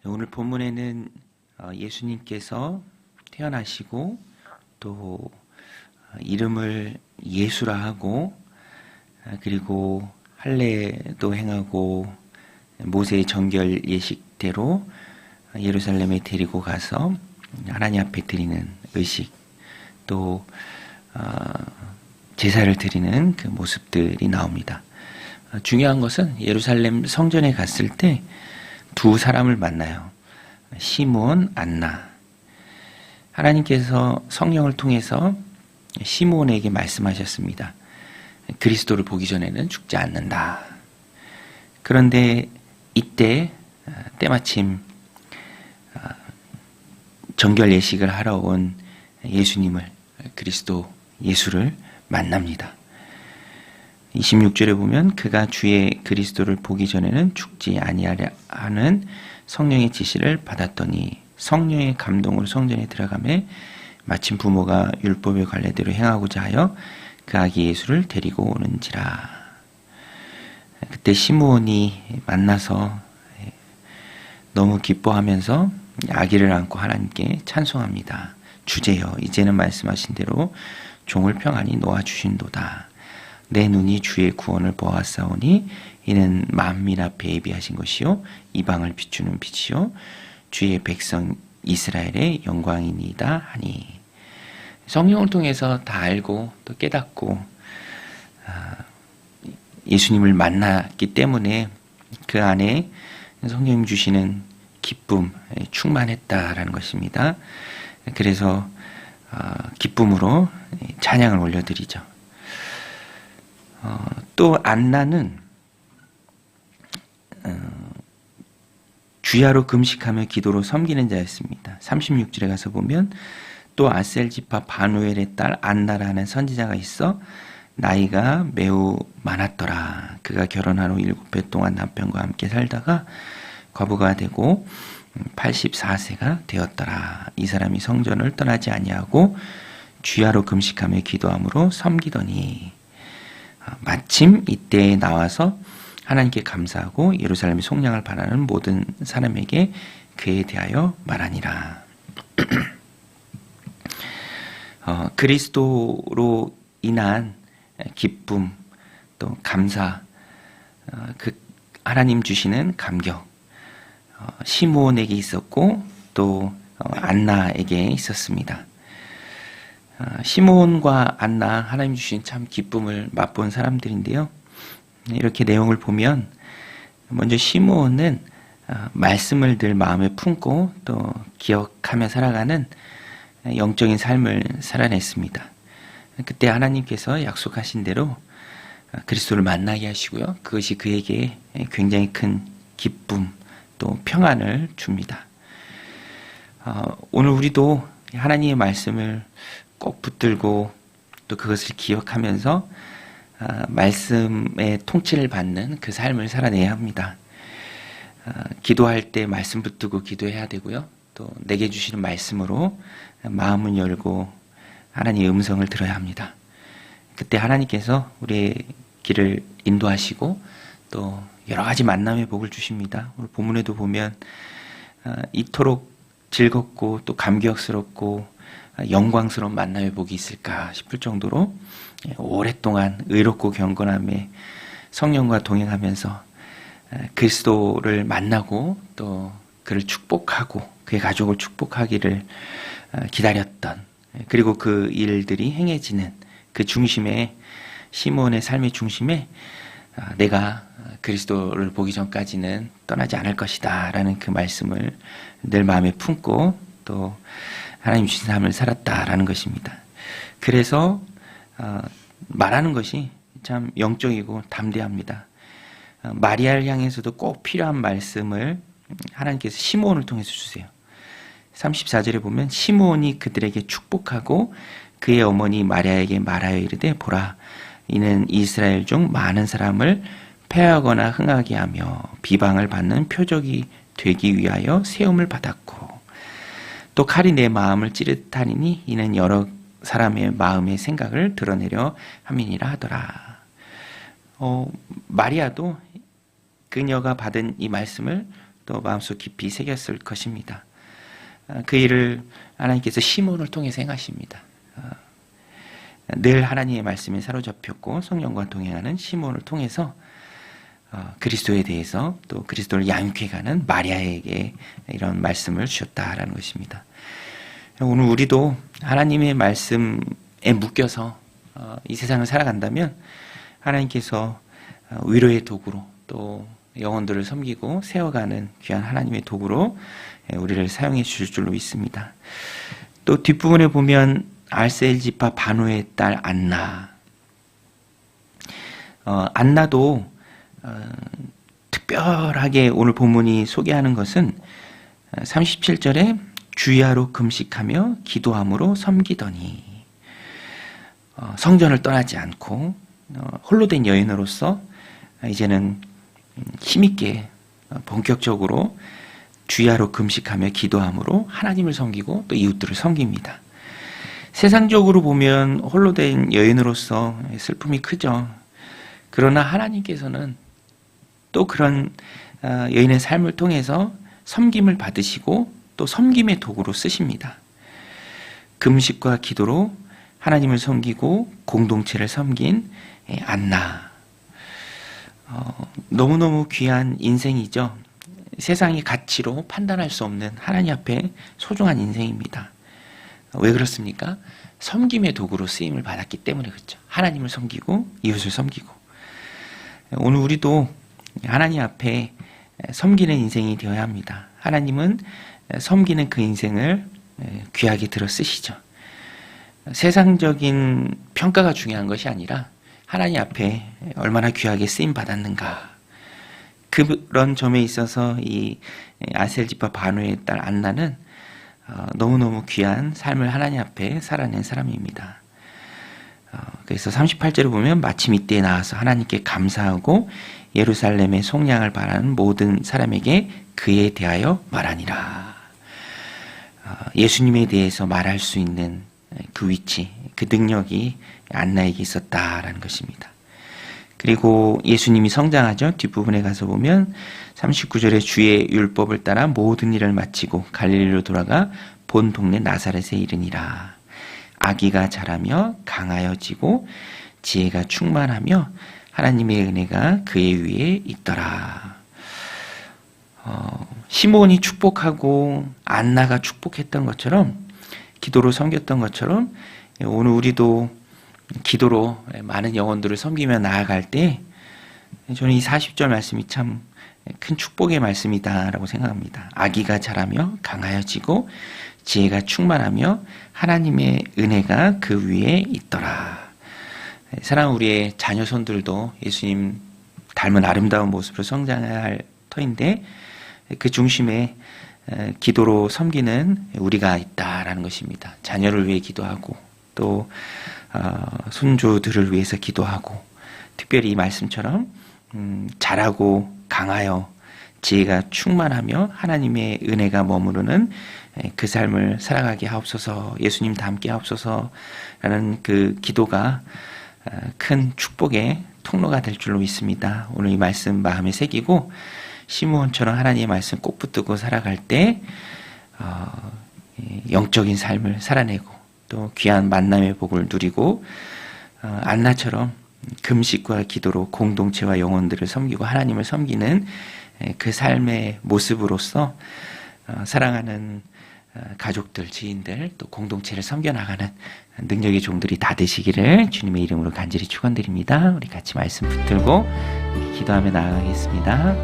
오늘 본문에는 예수님께서 태어나시고 또 이름을 예수라 하고 그리고 할례도 행하고 모세의 정결 예식대로 예루살렘에 데리고 가서 하나님 앞에 드리는 의식 또 제사를 드리는 그 모습들이 나옵니다. 중요한 것은 예루살렘 성전에 갔을 때 두 사람을 만나요. 시므온, 안나. 하나님께서 성령을 통해서 시므온에게 말씀하셨습니다. 그리스도를 보기 전에는 죽지 않는다. 그런데 이때 때마침 정결 예식을 하러 온 예수님을, 그리스도 예수를 만납니다. 26절에 보면 그가 주의 그리스도를 보기 전에는 죽지 아니하려 하는 성령의 지시를 받았더니 성령의 감동으로 성전에 들어가매 마침 부모가 율법의 관례대로 행하고자 하여 그 아기 예수를 데리고 오는지라. 그때 시므온이 만나서 너무 기뻐하면서 아기를 안고 하나님께 찬송합니다. 주제여 이제는 말씀하신 대로 종을 평안히 놓아주신도다. 내 눈이 주의 구원을 보았사오니 이는 만민 앞에 예비하신 것이요 이방을 비추는 빛이요 주의 백성 이스라엘의 영광이니이다 하니. 성령을 통해서 다 알고 또 깨닫고 예수님을 만났기 때문에 그 안에 성령님 주시는 기쁨 충만했다라는 것입니다. 그래서 기쁨으로 찬양을 올려드리죠. 또 안나는 주야로 금식하며 기도로 섬기는 자였습니다. 36절에 가서 보면 또 아셀지파 바누엘의 딸 안나라는 선지자가 있어 나이가 매우 많았더라. 그가 결혼한 후 7배 동안 남편과 함께 살다가 과부가 되고 84세가 되었더라. 이 사람이 성전을 떠나지 아니하고 주야로 금식하며 기도함으로 섬기더니 마침 이때에 나와서 하나님께 감사하고 예루살렘의 속량을 바라는 모든 사람에게 그에 대하여 말하니라. 그리스도로 인한 기쁨 또 감사, 그 하나님 주시는 감격 시므온에게 있었고 또 안나에게 있었습니다. 시므온과 안나 하나님 주신 참 기쁨을 맛본 사람들인데요. 이렇게 내용을 보면 먼저 시므온은 말씀을 늘 마음에 품고 또 기억하며 살아가는 영적인 삶을 살아냈습니다. 그때 하나님께서 약속하신 대로 그리스도를 만나게 하시고요. 그것이 그에게 굉장히 큰 기쁨 또 평안을 줍니다. 오늘 우리도 하나님의 말씀을 꼭 붙들고 또 그것을 기억하면서 말씀의 통치를 받는 그 삶을 살아내야 합니다. 기도할 때 말씀 붙들고 기도해야 되고요. 또 내게 주시는 말씀으로 마음을 열고 하나님의 음성을 들어야 합니다. 그때 하나님께서 우리의 길을 인도하시고 또 여러 가지 만남의 복을 주십니다. 오늘 본문에도 보면 이토록 즐겁고 또 감격스럽고 영광스러운 만남의 복이 있을까 싶을 정도로 오랫동안 의롭고 경건함에 성령과 동행하면서 그리스도를 만나고 또 그를 축복하고 그의 가족을 축복하기를 기다렸던, 그리고 그 일들이 행해지는 그 중심에, 시므온의 삶의 중심에 내가 그리스도를 보기 전까지는 떠나지 않을 것이다 라는 그 말씀을 늘 마음에 품고 또 하나님 주신 삶을 살았다라는 것입니다. 그래서 말하는 것이 참 영적이고 담대합니다. 마리아를 향해서도 꼭 필요한 말씀을 하나님께서 시므온을 통해서 주세요. 34절에 보면 시므온이 그들에게 축복하고 그의 어머니 마리아에게 말하여 이르되 보라 이는 이스라엘 중 많은 사람을 패하거나 흥하게 하며 비방을 받는 표적이 되기 위하여 세움을 받았고 또 칼이 내 마음을 찌릿하리니 이는 여러 사람의 마음의 생각을 드러내려 함이니라 하더라. 마리아도 그녀가 받은 이 말씀을 또 마음속 깊이 새겼을 것입니다. 그 일을 하나님께서 시몬을 통해서 행하십니다. 늘 하나님의 말씀에 사로잡혔고 성령과 동행하는 시몬을 통해서 그리스도에 대해서 또 그리스도를 양육해가는 마리아에게 이런 말씀을 주셨다라는 것입니다. 오늘 우리도 하나님의 말씀에 묶여서 이 세상을 살아간다면 하나님께서 위로의 도구로 또 영혼들을 섬기고 세워가는 귀한 하나님의 도구로 우리를 사용해 주실 줄로 믿습니다. 또 뒷부분에 보면 알셀지파 바누의 딸 안나. 안나도 특별하게 오늘 본문이 소개하는 것은 37절에 주야로 금식하며 기도함으로 섬기더니 성전을 떠나지 않고 홀로 된 여인으로서 이제는 힘있게 본격적으로 주야로 금식하며 기도함으로 하나님을 섬기고 또 이웃들을 섬깁니다. 세상적으로 보면 홀로 된 여인으로서 슬픔이 크죠. 그러나 하나님께서는 또 그런 여인의 삶을 통해서 섬김을 받으시고 또 섬김의 도구로 쓰십니다. 금식과 기도로 하나님을 섬기고 공동체를 섬긴 안나. 너무너무 귀한 인생이죠. 세상의 가치로 판단할 수 없는 하나님 앞에 소중한 인생입니다. 왜 그렇습니까? 섬김의 도구로 쓰임을 받았기 때문에 그렇죠. 하나님을 섬기고 이웃을 섬기고. 오늘 우리도 하나님 앞에 섬기는 인생이 되어야 합니다. 하나님은 섬기는 그 인생을 귀하게 들어 쓰시죠. 세상적인 평가가 중요한 것이 아니라 하나님 앞에 얼마나 귀하게 쓰임 받았는가. 그런 점에 있어서 이 아셀지파 바누의 딸 안나는 너무너무 귀한 삶을 하나님 앞에 살아낸 사람입니다. 그래서 38절을 보면 마침 이때에 나와서 하나님께 감사하고 예루살렘의 속량을 바라는 모든 사람에게 그에 대하여 말하니라. 예수님에 대해서 말할 수 있는 그 위치, 그 능력이 안나에게 있었다라는 것입니다. 그리고 예수님이 성장하죠. 뒷부분에 가서 보면 39절에 주의 율법을 따라 모든 일을 마치고 갈릴리로 돌아가 본 동네 나사렛에 이르니라. 아기가 자라며 강하여지고 지혜가 충만하며 하나님의 은혜가 그의 위에 있더라. 시몬이 축복하고 안나가 축복했던 것처럼 기도로 섬겼던 것처럼 오늘 우리도 기도로 많은 영혼들을 섬기며 나아갈 때 저는 이 40절 말씀이 참 큰 축복의 말씀이다라고 생각합니다. 아기가 자라며 강하여지고 지혜가 충만하며 하나님의 은혜가 그 위에 있더라. 사랑하는 우리의 자녀 손들도 예수님 닮은 아름다운 모습으로 성장해야 할 터인데 그 중심에 기도로 섬기는 우리가 있다라는 것입니다. 자녀를 위해 기도하고 또 손주들을 위해서 기도하고 특별히 이 말씀처럼 자라고 강하여 지혜가 충만하며 하나님의 은혜가 머무르는 그 삶을 살아가게 하옵소서. 예수님 닮게 하옵소서라는 그 기도가 큰 축복의 통로가 될 줄로 믿습니다. 오늘 이 말씀 마음에 새기고 시므온처럼 하나님의 말씀 꼭 붙들고 살아갈 때 영적인 삶을 살아내고 또 귀한 만남의 복을 누리고 안나처럼 금식과 기도로 공동체와 영혼들을 섬기고 하나님을 섬기는 그 삶의 모습으로서 사랑하는 가족들, 지인들, 또 공동체를 섬겨나가는 능력의 종들이 다 되시기를 주님의 이름으로 간절히 축원드립니다. 우리 같이 말씀 붙들고 기도하며 나아가겠습니다.